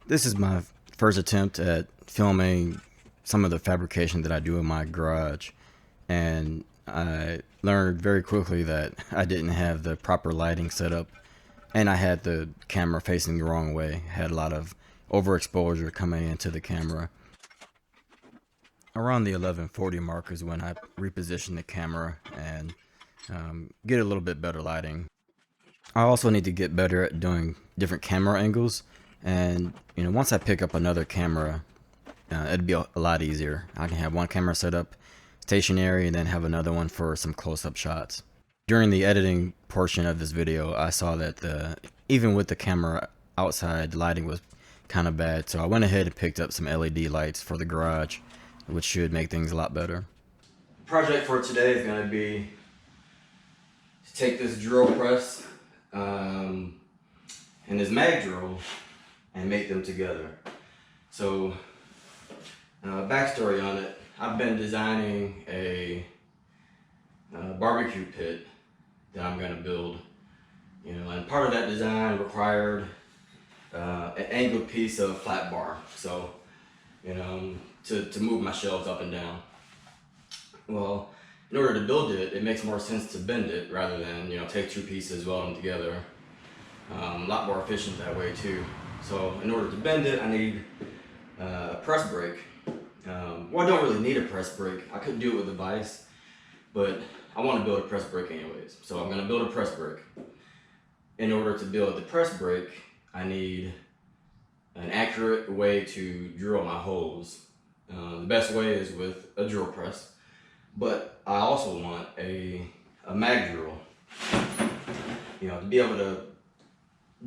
This is my first attempt at filming some of the fabrication that I do in my garage, and I learned very quickly that I didn't have the proper lighting set up, and I had the camera facing the wrong way. I had a lot of overexposure coming into the camera. Around the 1140 mark is when I reposition the camera and get a little bit better lighting. I also need to get better at doing different camera angles, and once I pick up another camera, it'd be a lot easier. I can have one camera set up stationary and then have another one for some close-up shots. During the editing portion of this video, I saw that even with the camera outside, the lighting was kind of bad, so I went ahead and picked up some LED lights for the garage, which should make things a lot better. The project for today is going to be to take this drill press and this mag drill and make them together. So backstory on it, I've been designing a barbecue pit that I'm going to build, and part of that design required an angled piece of flat bar, so to move my shelves up and down. Well, in order to build it, it makes more sense to bend it rather than take two pieces, weld them together. A lot more efficient that way too. So in order to bend it, I need a press brake. Well, I don't really need a press brake. I could do it with a vise, but I want to build a press brake anyways. So I'm going to build a press brake. In order to build the press brake, I need an accurate way to drill my holes. The best way is with a drill press, but I also want a mag drill, to be able to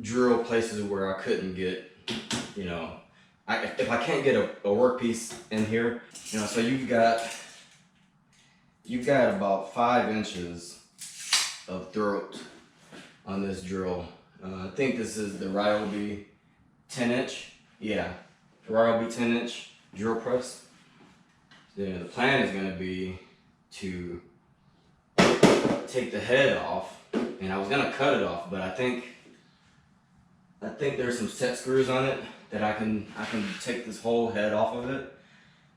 drill places where I couldn't get, if I can't get a workpiece in here, so you've got about 5 inches of throat on this drill. I think this is the Ryobi 10-inch. Yeah, Ryobi 10-inch drill press. Then the plan is going to be to take the head off, and I was going to cut it off, but I think there's some set screws on it that I can take this whole head off of it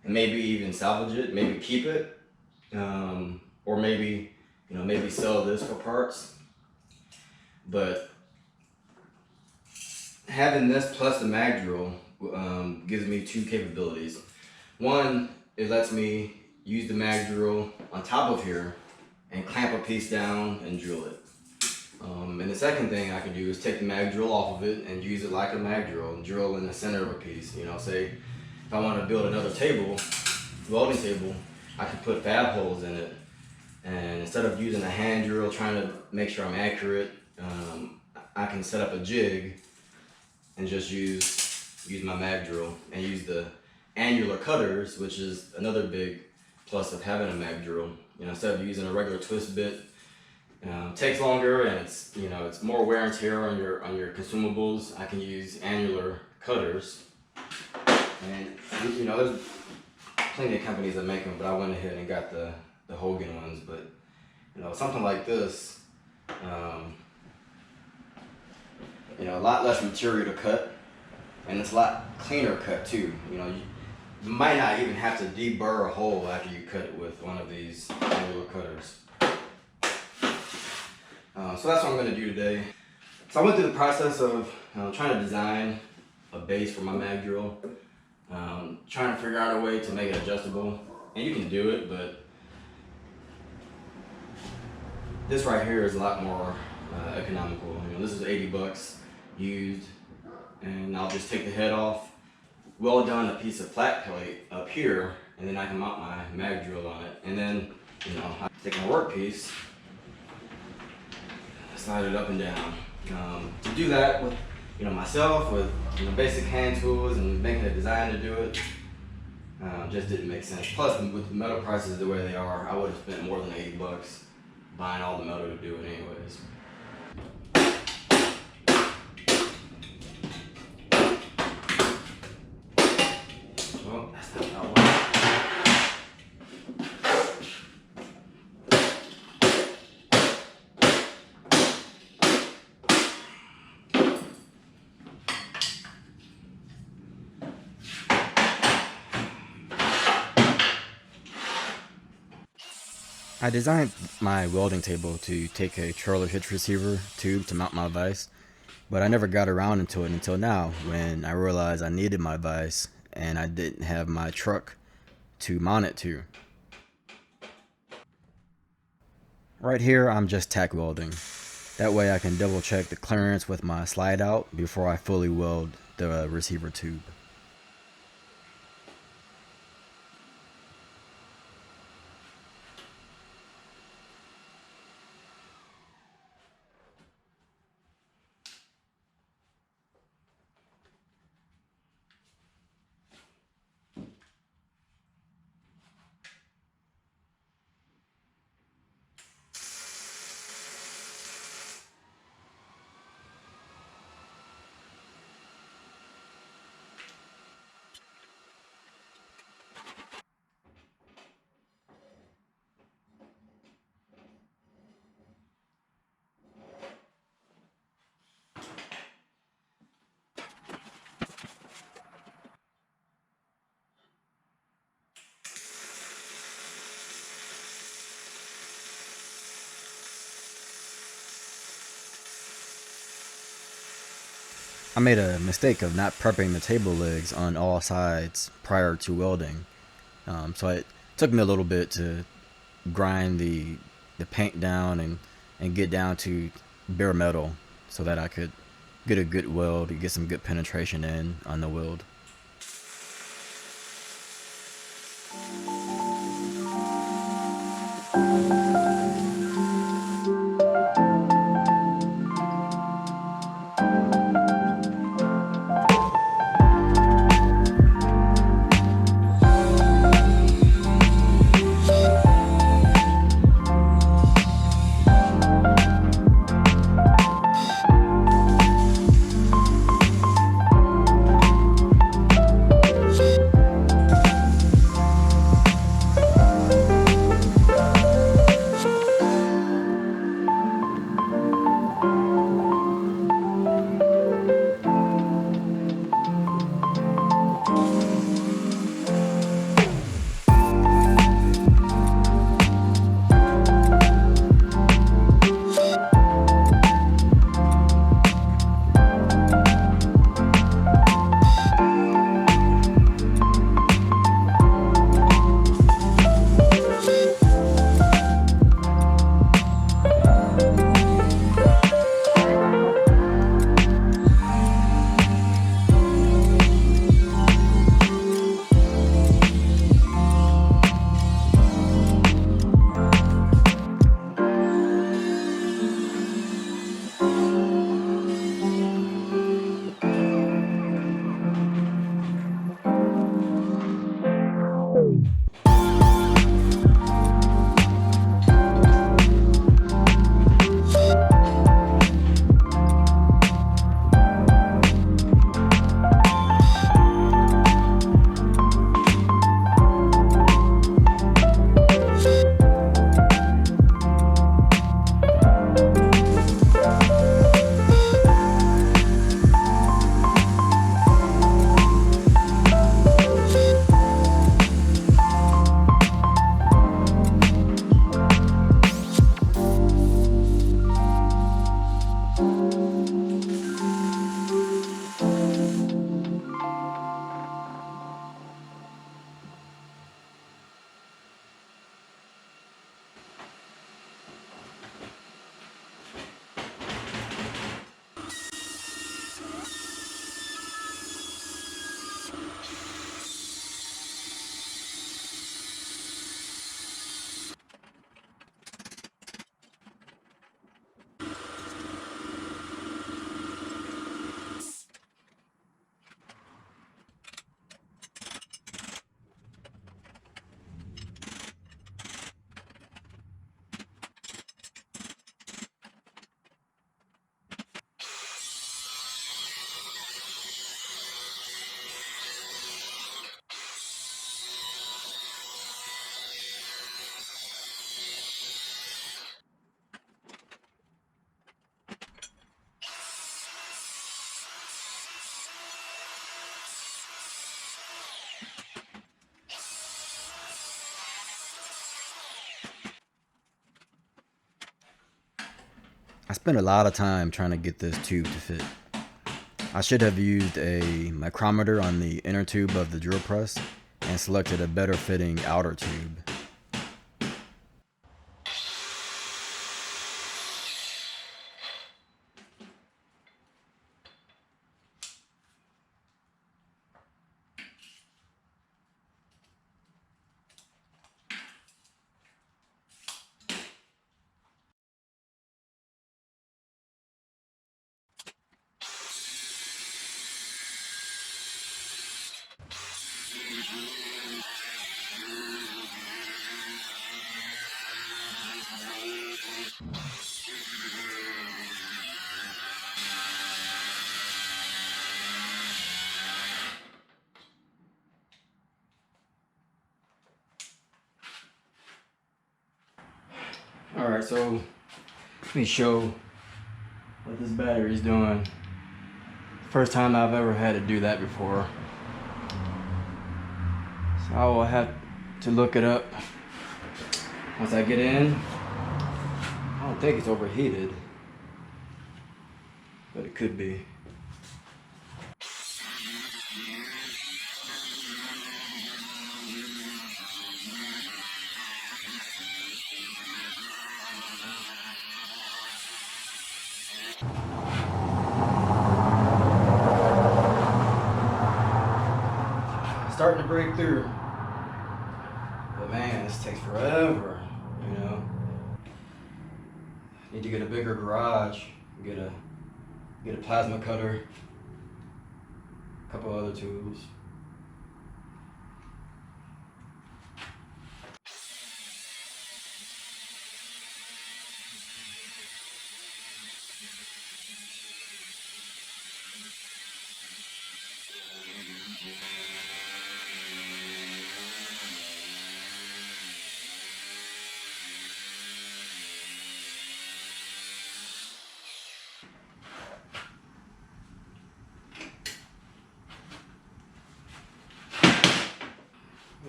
and maybe even salvage it, maybe keep it, or maybe maybe sell this for parts. But having this plus the mag drill gives me two capabilities. One, it lets me use the mag drill on top of here and clamp a piece down and drill it. And the second thing I can do is take the mag drill off of it and use it like a mag drill and drill in the center of a piece. Say if I want to build another table, welding table, I can put fab holes in it, and instead of using a hand drill trying to make sure I'm accurate, I can set up a jig and just use my mag drill and use the annular cutters, which is another big plus of having a mag drill. Instead of using a regular twist bit, takes longer and it's more wear and tear on your consumables. I can use annular cutters, and there's plenty of companies that make them, but I went ahead and got the Hogan ones. But something like this, a lot less material to cut, and it's a lot cleaner cut too. You might not even have to deburr a hole after you cut it with one of these angular cutters. So that's what I'm going to do today. So I went through the process of trying to design a base for my mag drill, trying to figure out a way to make it adjustable, and you can do it, but this right here is a lot more economical. This is 80 bucks used, and I'll just take the head off, weld down a piece of flat plate up here, and then I can mount my mag drill on it. And then I take my workpiece, slide it up and down. To do that with myself with basic hand tools and making a design to do it just didn't make sense. Plus, with the metal prices the way they are, I would have spent more than 80 bucks buying all the metal to do it anyways. Well, that's not how it works. I designed my welding table to take a trailer hitch receiver tube to mount my vise, but I never got around to it until now when I realized I needed my vise and I didn't have my truck to mount it to. Right here, I'm just tack welding. That way I can double check the clearance with my slide out before I fully weld the receiver tube. I made a mistake of not prepping the table legs on all sides prior to welding. So it took me a little bit to grind the paint down and get down to bare metal so that I could get a good weld, get some good penetration in on the weld. I spent a lot of time trying to get this tube to fit. I should have used a micrometer on the inner tube of the drill press and selected a better fitting outer tube. Alright, so let me show what this battery is doing. First time I've ever had to do that before. So I will have to look it up once I get in. I don't think it's overheated, but it could be. Starting to break through, but man, this takes forever, you know. Need to get a bigger garage, get a plasma cutter, a couple other tools.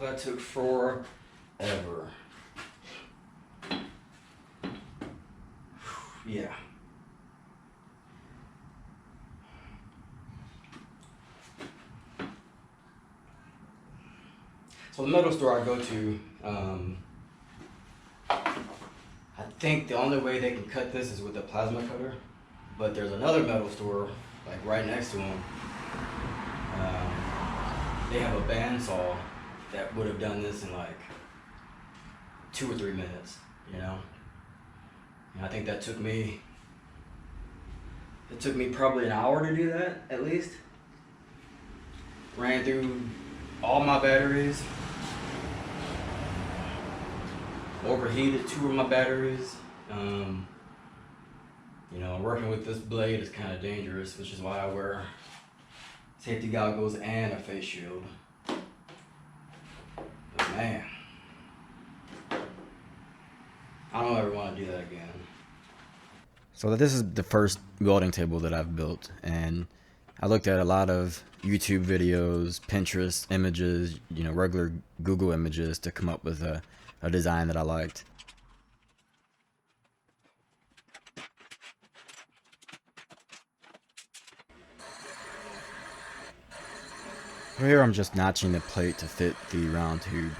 That took forever. Yeah. So the metal store I go to, I think the only way they can cut this is with a plasma cutter, but there's another metal store like right next to them. They have a bandsaw that would have done this in like 2 or 3 minutes, you know? And I think it took me probably an hour to do that, at least. Ran through all my batteries. Overheated 2 of my batteries. You know, working with this blade is kind of dangerous, which is why I wear safety goggles and a face shield. But man, I don't ever want to do that again. So this is the first welding table that I've built, and I looked at a lot of YouTube videos, Pinterest images, you know, regular Google images to come up with a design that I liked. Here I'm just notching the plate to fit the round tube.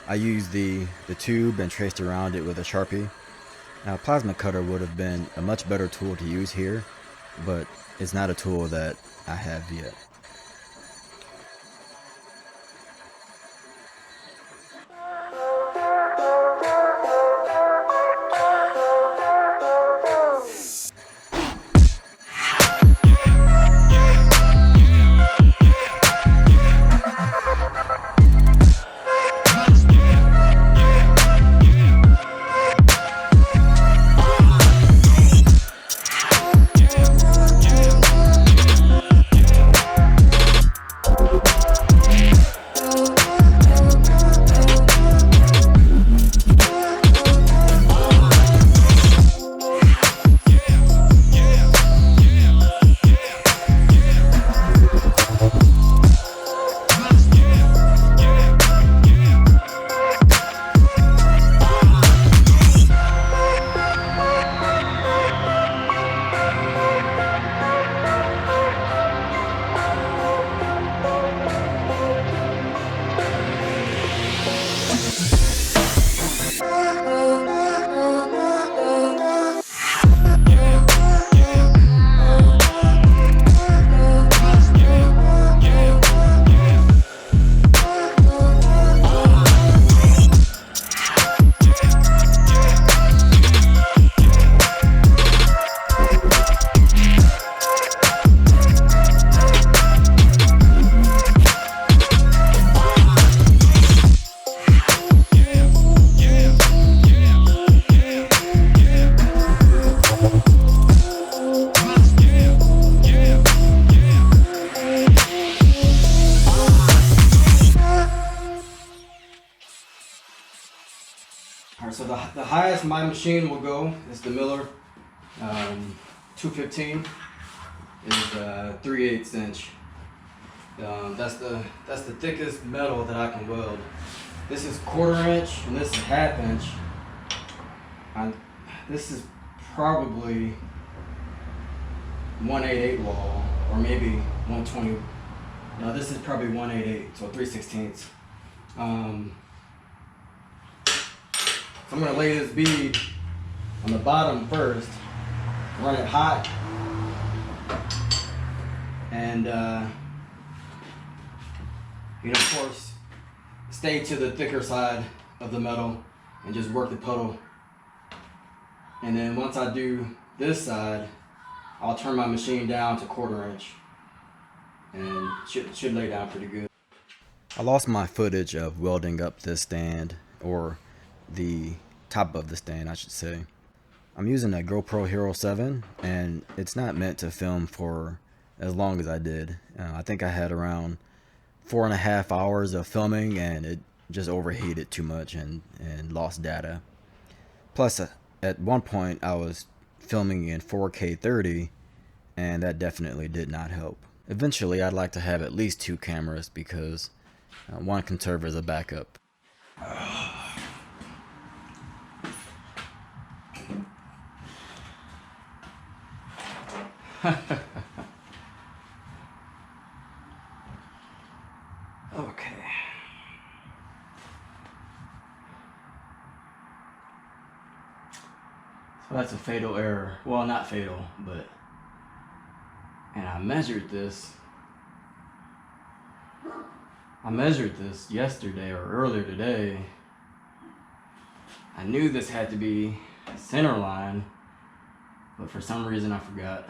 I used the tube and traced around it with a Sharpie. Now a plasma cutter would have been a much better tool to use here, but it's not a tool that I have yet. So the highest my machine will go is the Miller 215 is 3/8 inch. That's the thickest metal that I can weld. This is 1/4 inch and this is 1/2 inch. This is probably 1/88 wall or maybe 120. No, this is probably 1/88, so 3/16. So I'm gonna lay this bead on the bottom first, run it hot, and of course, stay to the thicker side of the metal and just work the puddle. And then once I do this side, I'll turn my machine down to 1/4 inch, and should lay down pretty good. I lost my footage of welding up this stand, or the top of the stand I should say. I'm using a GoPro Hero 7 and it's not meant to film for as long as I did. I think I had around 4.5 hours of filming and it just overheated too much and lost data. Plus at one point I was filming in 4K 30 and that definitely did not help. Eventually I'd like to have at least 2 cameras because one can serve as a backup. Okay. So that's a fatal error. Well, not fatal, but... And I measured this yesterday or earlier today. I knew this had to be center line, but for some reason I forgot.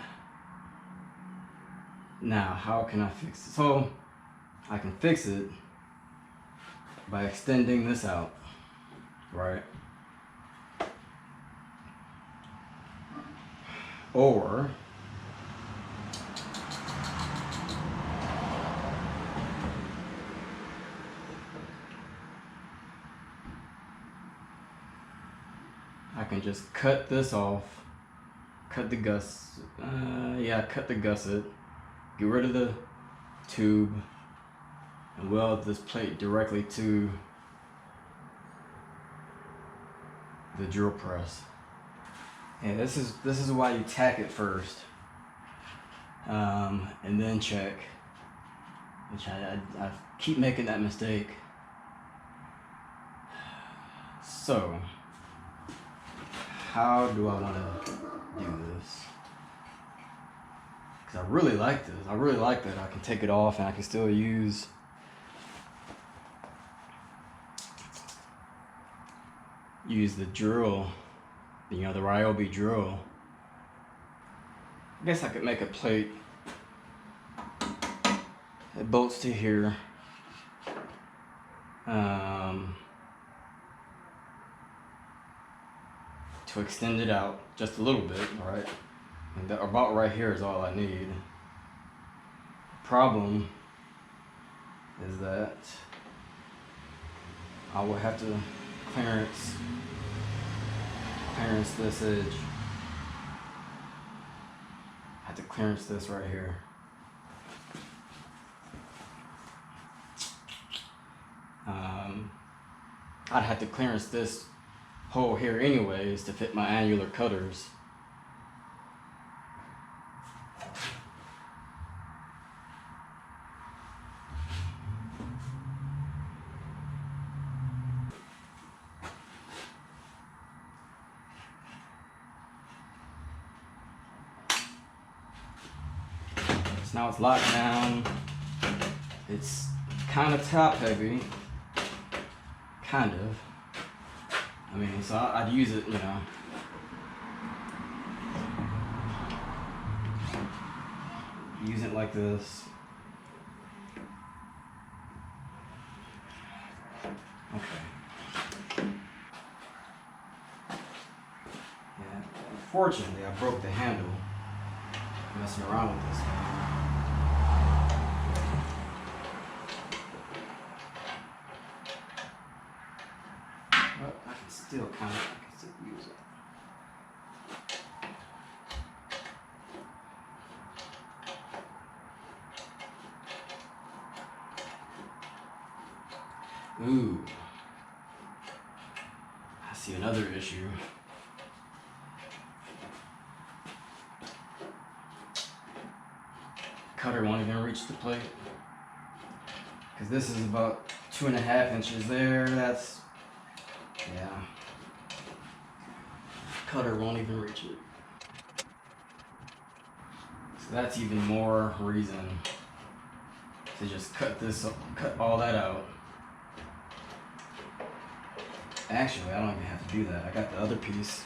Now, how can I fix it? So, I can fix it by extending this out, right? Or I can just cut this off, cut the gusset, cut the gusset, get rid of the tube, and weld this plate directly to the drill press. And this is why you tack it first, and then check, which I keep making that mistake. So, how do I want to do this? Because I really like this. I really like that I can take it off and I can still use the drill, the Ryobi drill. I guess I could make a plate that bolts to here. To extend it out just a little bit, all right? And about right here is all I need. Problem is that I will have to clearance this edge. I have to clearance this right here. I'd have to clearance this hole here anyways to fit my angular cutters. So now it's locked down. It's kind of top heavy, kind of. I mean, so I'd use it, use it like this. Okay. Yeah, unfortunately, I broke the handle messing around with this thing. Well, I can still kind of, I can still use it. Ooh, I see another issue. Cutter won't even reach the plate. Because this is about 2.5 inches there, that's, yeah. Cutter won't even reach it. So that's even more reason to just cut all that out. Actually, I don't even have to do that. I got the other piece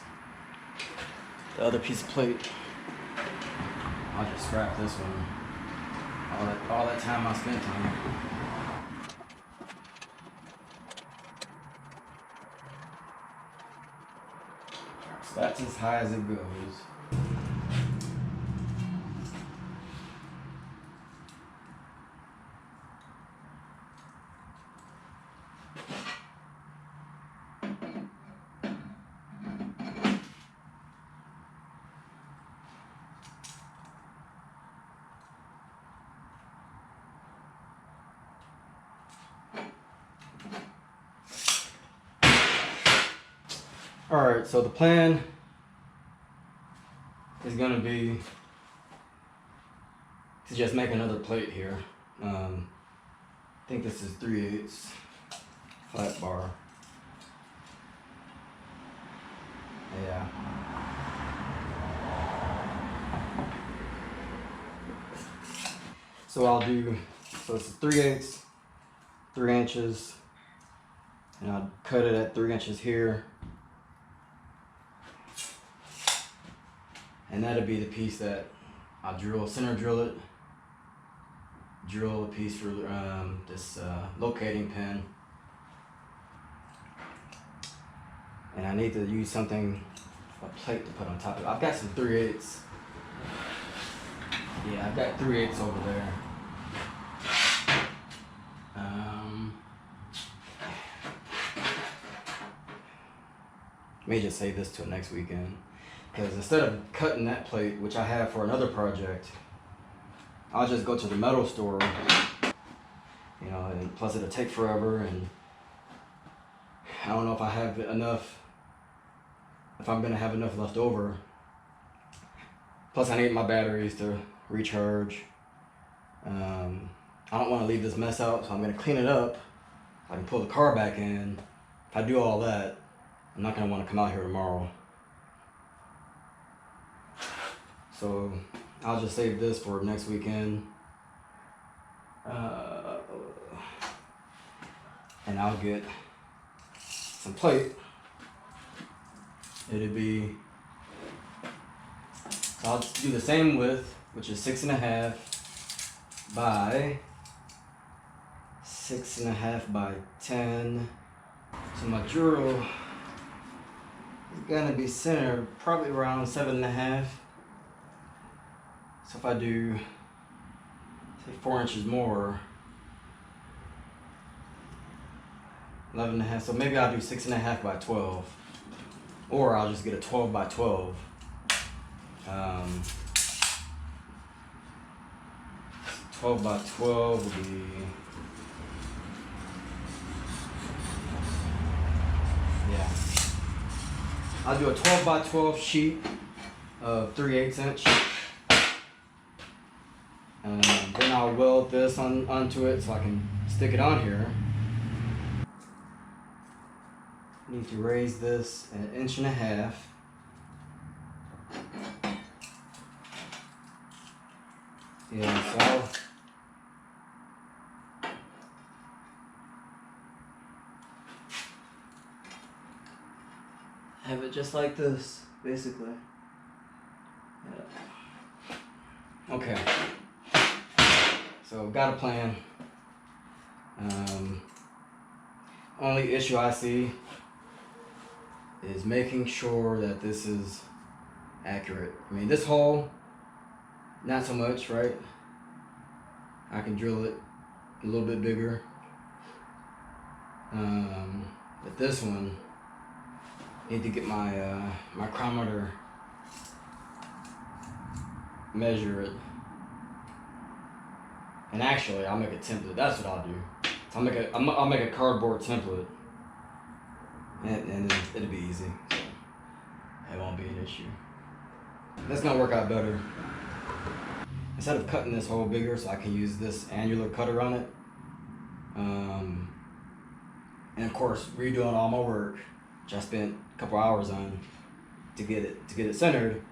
of plate. I'll just scrap this one. All that time I spent on it. So that's as high as it goes. Alright, so the plan is going to be to just make another plate here. I think this is 3/8 flat bar. Yeah. So I'll do, so it's 3/8, 3 inches, and I'll cut it at 3 inches here. And that'll be the piece that I'll center drill it, drill a piece for this locating pin. And I need to use a plate to put on top of it. I've got some 3/8. Yeah, I've got 3/8 over there. May just save this till next weekend. Because instead of cutting that plate, which I have for another project, I'll just go to the metal store, you know, and plus it'll take forever, and I don't know if I have enough, if I'm gonna have enough left over. Plus I need my batteries to recharge. I don't want to leave this mess out, so I'm gonna clean it up so I can pull the car back in. If I do all that, I'm not gonna want to come out here tomorrow. So I'll just save this for next weekend. And I'll get some plate. It'll be, so I'll do the same width, which is 6.5 by 6.5 by 10. So my drill is gonna be centered probably around 7.5. So if I do, say 4 inches more, 11.5, so maybe I'll do 6.5 by 12. Or I'll just get a 12 by 12. 12 by 12 would be, yeah. I'll do a 12 by 12 sheet of 3/8 inch. Then I'll weld this onto it so I can stick it on here. Need to raise this 1.5 inches. Yeah, so I'll have it just like this, basically. Yeah. Okay. So got a plan. Only issue I see is making sure that this is accurate. I mean, this hole, not so much, right? I can drill it a little bit bigger. But this one, Need to get my micrometer, measure it, and actually I'll make a template. That's what I'll do. I'll make a cardboard template, and it'll be easy. So it won't be an issue. That's gonna work out better. Instead of cutting this hole bigger, so I can use this annular cutter on it, and of course redoing all my work, which I spent a couple hours on to get it centered,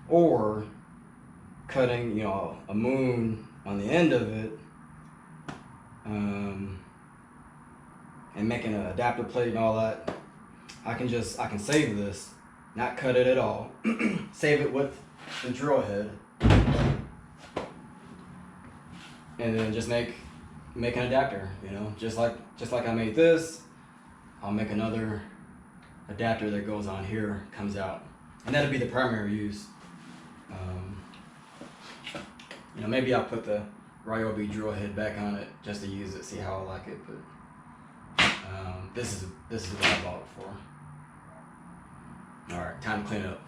or cutting, you know, a moon on the end of it, and making an adapter plate and all that. I can save this, not cut it at all, save it with the drill head, and then just make an adapter, you know, just like I made this. I'll make another adapter that goes on here, comes out, and that'll be the primary use. You know, maybe I'll put the Ryobi drill head back on it just to use it, see how I like it. But this is what I bought it for. All right, time to clean it up.